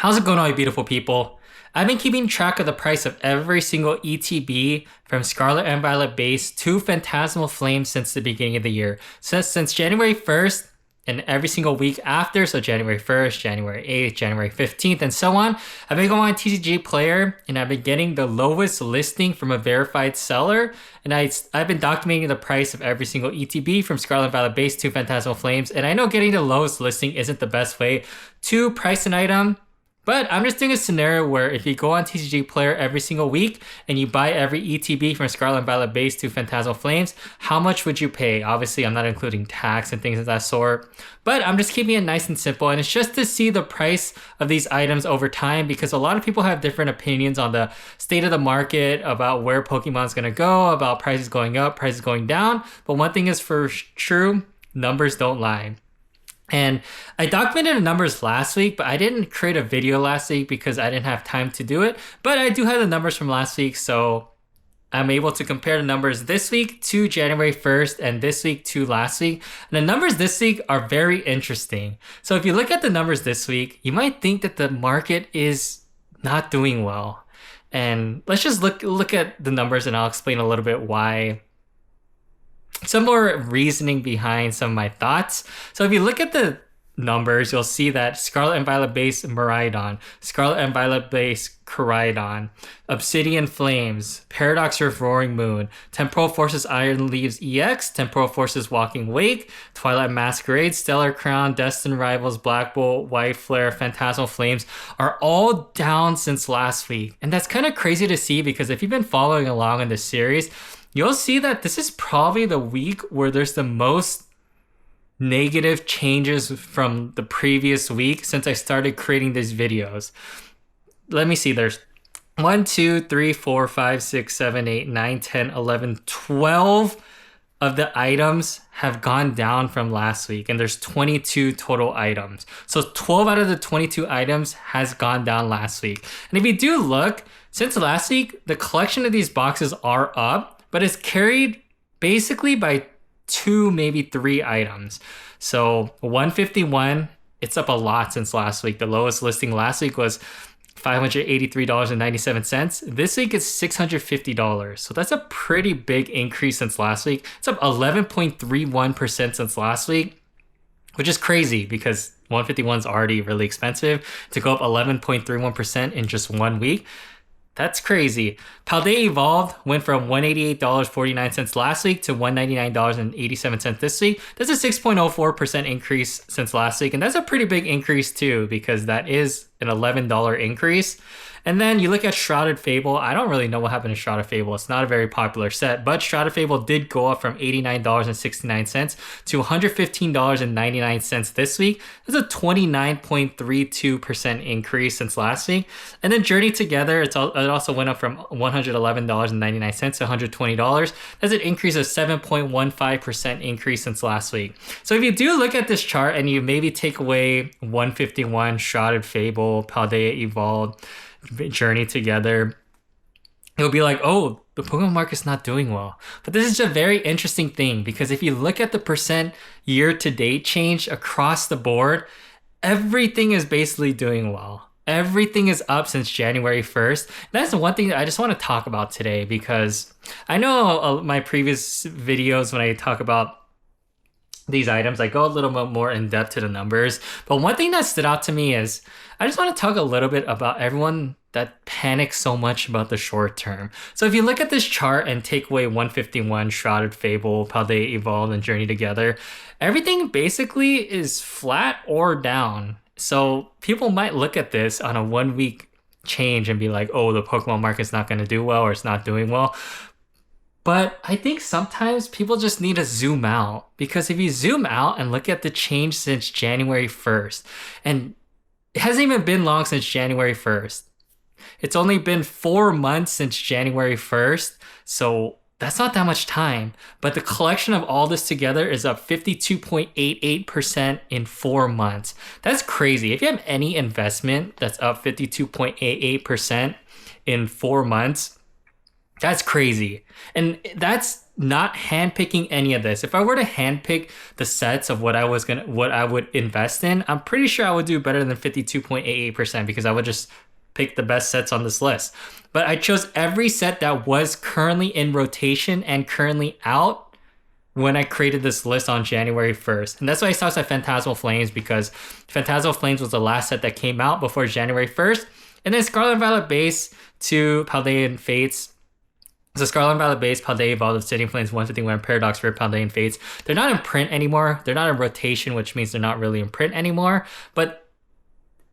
How's it going, all you beautiful people? I've been keeping track of the price of every single ETB from Scarlet and Violet base to Phantasmal Flames since the beginning of the year. Since January 1st and every single week after, so January 1st, January 8th, January 15th, and so on, I've been going on TCG Player and I've been getting the lowest listing from a verified seller. And I've been documenting the price of every single ETB from Scarlet and Violet base to Phantasmal Flames. And I know getting the lowest listing isn't the best way to price an item, but I'm just doing a scenario where if you go on TCG Player every single week and you buy every ETB from Scarlet and Violet base to Phantasmal Flames, how much would you pay? Obviously, I'm not including tax and things of that sort, but I'm just keeping it nice and simple. And it's just to see the price of these items over time, because a lot of people have different opinions on the state of the market, about where Pokemon's going to go, about prices going up, prices going down. But one thing is for true, numbers don't lie. And I documented the numbers last week, but I didn't create a video last week because I didn't have time to do it. But I do have the numbers from last week, so I'm able to compare the numbers this week to January 1st and this week to last week. And the numbers this week are very interesting. So if you look at the numbers this week, you might think that the market is not doing well. And let's just look at the numbers and I'll explain a little bit why. Some more reasoning behind some of my thoughts. So if you look at the numbers, you'll see that Scarlet and Violet base Miraidon, Scarlet and Violet base Koraidon, Obsidian Flames, Paradox Rift Roaring Moon, Temporal Forces Iron Leaves EX, Temporal Forces Walking Wake, Twilight Masquerade, Stellar Crown, Destined Rivals, Black Bolt, White Flare, Phantasmal Flames are all down since last week. And that's kind of crazy to see, because if you've been following along in this series, you'll see that this is probably the week where there's the most negative changes from the previous week since I started creating these videos. Let me see, there's 1, 2, 3, 4, 5, 6, 7, 8, 9, 10, 11, 12 of the items have gone down from last week, and there's 22 total items. So 12 out of the 22 items has gone down last week. And if you do look, since last week, the collection of these boxes are up, but it's carried basically by 2, maybe 3 items. So 151, it's up a lot since last week. The lowest listing last week was $583.97. This week it's $650. So that's a pretty big increase since last week. It's up 11.31% since last week, which is crazy because 151 is already really expensive. To go up 11.31% in just 1 week, that's crazy. Paldea Evolved went from $188.49 last week to $199.87 this week. That's a 6.04% increase since last week. And that's a pretty big increase too, because that is an $11 increase. And then you look at Shrouded Fable. I don't really know what happened to Shrouded Fable. It's not a very popular set, but Shrouded Fable did go up from $89.69 to $115.99 this week. That's a 29.32% increase since last week. And then Journey Together, it also went up from $111.99 to $120. That's an increase of 7.15% increase since last week. So if you do look at this chart and you maybe take away 151, Shrouded Fable, Paldea Evolved, Journey Together, it'll be like, oh, the Pokemon market's not doing well. But this is a very interesting thing, because if you look at the percent year-to-date change across the board, everything is basically doing well. Everything is up since January 1st. That's the one thing that I just want to talk about today, because I know my previous videos when I talk about these items, I go a little bit more in depth to the numbers. But one thing that stood out to me is I just want to talk a little bit about everyone that panics so much about the short term. So if you look at this chart and take away 151, Shrouded Fable, Paldea Evolved, and Journey Together, everything basically is flat or down. So people might look at this on a 1 week change and be like, oh, the Pokemon market's not going to do well, or it's not doing well. But I think sometimes people just need to zoom out, because if you zoom out and look at the change since January 1st, and it hasn't even been long since January 1st. It's only been 4 months since January 1st. So that's not that much time. But the collection of all this together is up 52.88% in 4 months. That's crazy. If you have any investment that's up 52.88% in 4 months, that's crazy. And that's not handpicking any of this, if I were to handpick the sets of what I would invest in, I'm pretty sure I would do better than 52.88% because I would just pick the best sets on this list. But I chose every set that was currently in rotation and currently out when I created this list on January 1st. And that's why I started at Phantasmal Flames, because Phantasmal Flames was the last set that came out before January 1st. And then Scarlet and Violet base to Paldean Fates. So Scarlet and Violet base, Paldea Evolved, Obsidian Flames 151, Paradox Rare, Paldean Fates. They're not in print anymore. They're not in rotation, which means they're not really in print anymore. But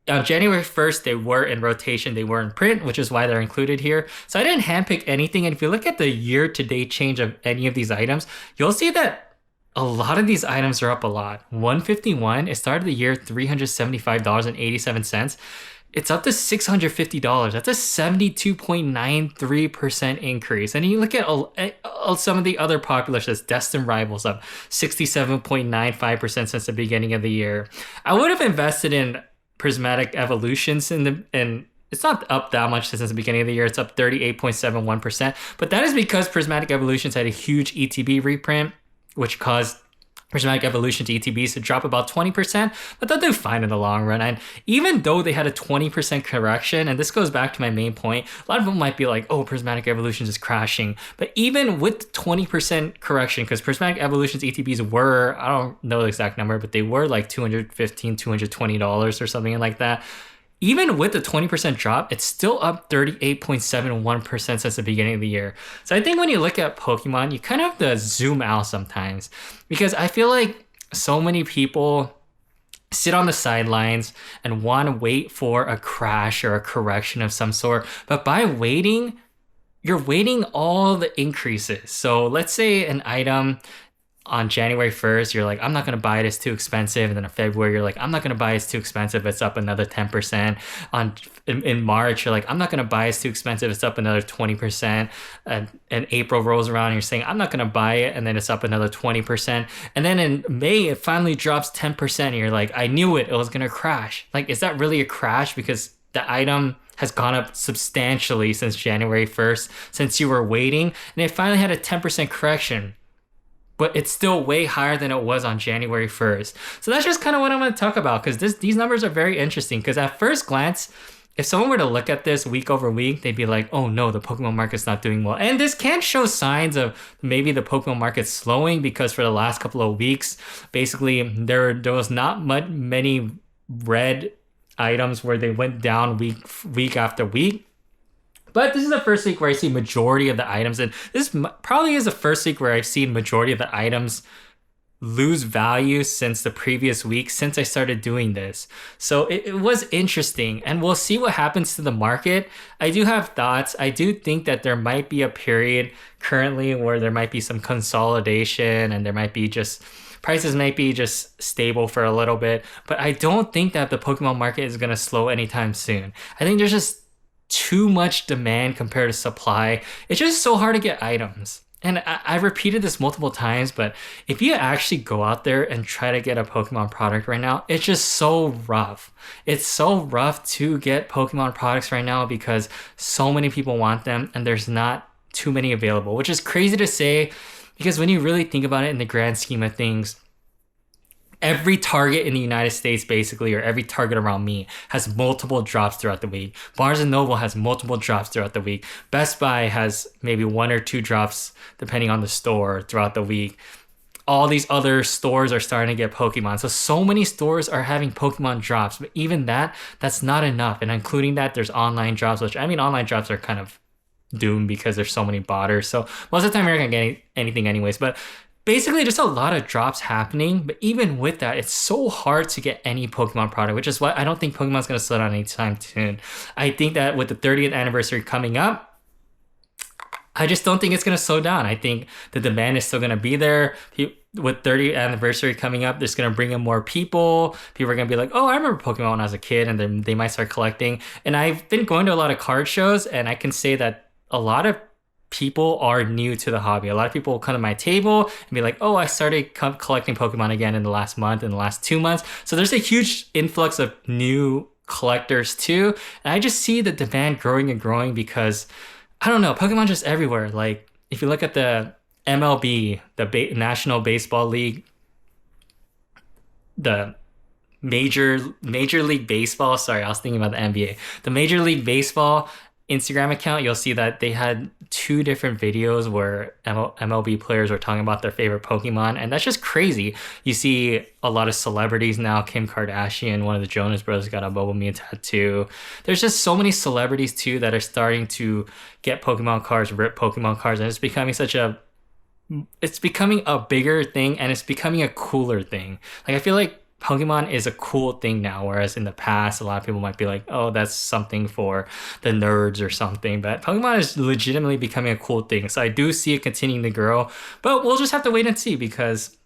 on January 1st, they were in rotation, they were in print, which is why they're included here. So I didn't handpick anything. And if you look at the year-to-date change of any of these items, you'll see that a lot of these items are up a lot. 151, it started the year $375.87. It's up to $650. That's a 72.93% increase. And you look at some of the other popular sets. Destined Rivals up 67.95% since the beginning of the year. I would have invested in Prismatic Evolutions and it's not up that much since the beginning of the year. It's up 38.71%, but that is because Prismatic Evolutions had a huge ETB reprint, which caused Prismatic Evolutions ETBs to drop about 20%, but they'll do fine in the long run. And even though they had a 20% correction, and this goes back to my main point, a lot of them might be like, oh, Prismatic Evolutions is crashing. But even with 20% correction, because Prismatic Evolutions ETBs were, I don't know the exact number, but they were like $215, $220 or something like that. Even with the 20% drop, it's still up 38.71% since the beginning of the year. So I think when you look at Pokemon, you kind of have to zoom out sometimes, because I feel like so many people sit on the sidelines and want to wait for a crash or a correction of some sort. But by waiting, you're waiting all the increases. So let's say an item on January 1st, you're like, I'm not going to buy it, it's too expensive. And then in February, you're like, I'm not going to buy it, it's too expensive, it's up another 10%. In March, you're like, I'm not going to buy it, it's too expensive, it's up another 20%. And April rolls around and you're saying, I'm not going to buy it, and then it's up another 20%. And then in May, it finally drops 10%. And you're like, I knew it was going to crash. Like, is that really a crash? Because the item has gone up substantially since January 1st, since you were waiting. And it finally had a 10% correction, but it's still way higher than it was on January 1st. So that's just kind of what I'm going to talk about, because these numbers are very interesting. Because at first glance, if someone were to look at this week over week, they'd be like, oh no, the Pokemon market's not doing well. And this can show signs of maybe the Pokemon market slowing, because for the last couple of weeks, basically there was not many red items where they went down week after week. But this is the first week where I see majority of the items, and this probably is the first week where I've seen majority of the items lose value since the previous week, since I started doing this. So it was interesting, and we'll see what happens to the market. I do have thoughts. I do think that there might be a period currently where there might be some consolidation, and there might be just prices might be just stable for a little bit. But I don't think that the Pokemon market is going to slow anytime soon. I think there's just too much demand compared to supply. It's just so hard to get items. And I've repeated this multiple times, but if you actually go out there and try to get a Pokemon product right now, it's just so rough. It's so rough to get Pokemon products right now because so many people want them and there's not too many available, which is crazy to say, because when you really think about it in the grand scheme of things, every Target in the United States, basically, or every Target around me, has multiple drops throughout the week. Barnes & Noble has multiple drops throughout the week. Best Buy has maybe 1 or 2 drops, depending on the store, throughout the week. All these other stores are starting to get Pokemon. So many stores are having Pokemon drops, but even that's not enough. And including that, there's online drops, which, I mean, online drops are kind of doomed because there's so many botters. So most of the time, you're not going to get anything anyways. But basically, just a lot of drops happening, but even with that, it's so hard to get any Pokemon product, which is why I don't think Pokemon's going to slow down anytime soon. I think that with the 30th anniversary coming up, I just don't think it's going to slow down. I think the demand is still going to be there. With 30th anniversary coming up, it's going to bring in more people. People are going to be like, oh, I remember Pokemon when I was a kid, and then they might start collecting. And I've been going to a lot of card shows, and I can say that a lot of people are new to the hobby. A lot of people will come to my table and be like, oh, I started collecting Pokemon again in the last month, in the last 2 months. So there's a huge influx of new collectors too. And I just see the demand growing and growing because, I don't know, Pokemon's just everywhere. Like, if you look at the MLB, the National Baseball League, the Major League Baseball. Sorry, I was thinking about the NBA. The Major League Baseball Instagram account, you'll see that they had 2 different videos where MLB players were talking about their favorite Pokemon, and that's just crazy. You see a lot of celebrities now. Kim Kardashian, one of the Jonas Brothers, got a Boba Mew tattoo. There's just so many celebrities too that are starting to get Pokemon cards, rip Pokemon cards, and it's becoming a bigger thing, and it's becoming a cooler thing. Like, I feel like Pokemon is a cool thing now, whereas in the past, a lot of people might be like, oh, that's something for the nerds or something. But Pokemon is legitimately becoming a cool thing. So I do see it continuing to grow, but we'll just have to wait and see, because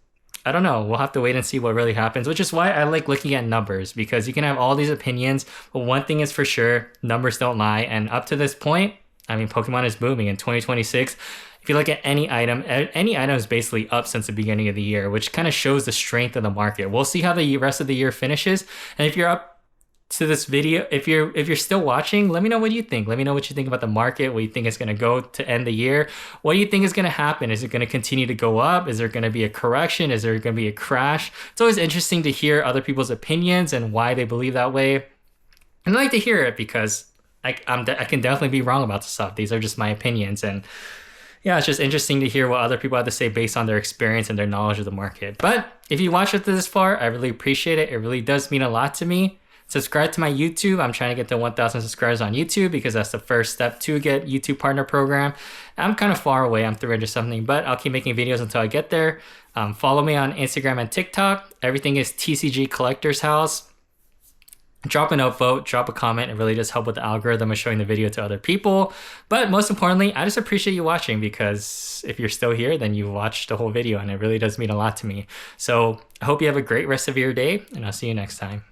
I don't know. We'll have to wait and see what really happens, which is why I like looking at numbers, because you can have all these opinions, but one thing is for sure, numbers don't lie. And up to this point, I mean, Pokemon is booming in 2026. If you look at any item is basically up since the beginning of the year, which kind of shows the strength of the market. We'll see how the rest of the year finishes. And if you're up to this video, if you're still watching, let me know what you think. Let me know what you think about the market, what you think is going to go to end the year. What do you think is going to happen? Is it going to continue to go up? Is there going to be a correction? Is there going to be a crash? It's always interesting to hear other people's opinions and why they believe that way. And I like to hear it, because I can definitely be wrong about the stuff. These are just my opinions, and yeah, it's just interesting to hear what other people have to say based on their experience and their knowledge of the market. But if you watched it this far, I really appreciate it. It really does mean a lot to me. Subscribe to my YouTube. I'm trying to get to 1,000 subscribers on YouTube, because that's the first step to get YouTube Partner Program. I'm kind of far away. I'm 300 something, but I'll keep making videos until I get there. Follow me on Instagram and TikTok. Everything is TCG Collectors House. Drop a note, vote, drop a comment. It really does help with the algorithm of showing the video to other people. But most importantly, I just appreciate you watching, because if you're still here, then you watched the whole video, and it really does mean a lot to me. So I hope you have a great rest of your day, and I'll see you next time.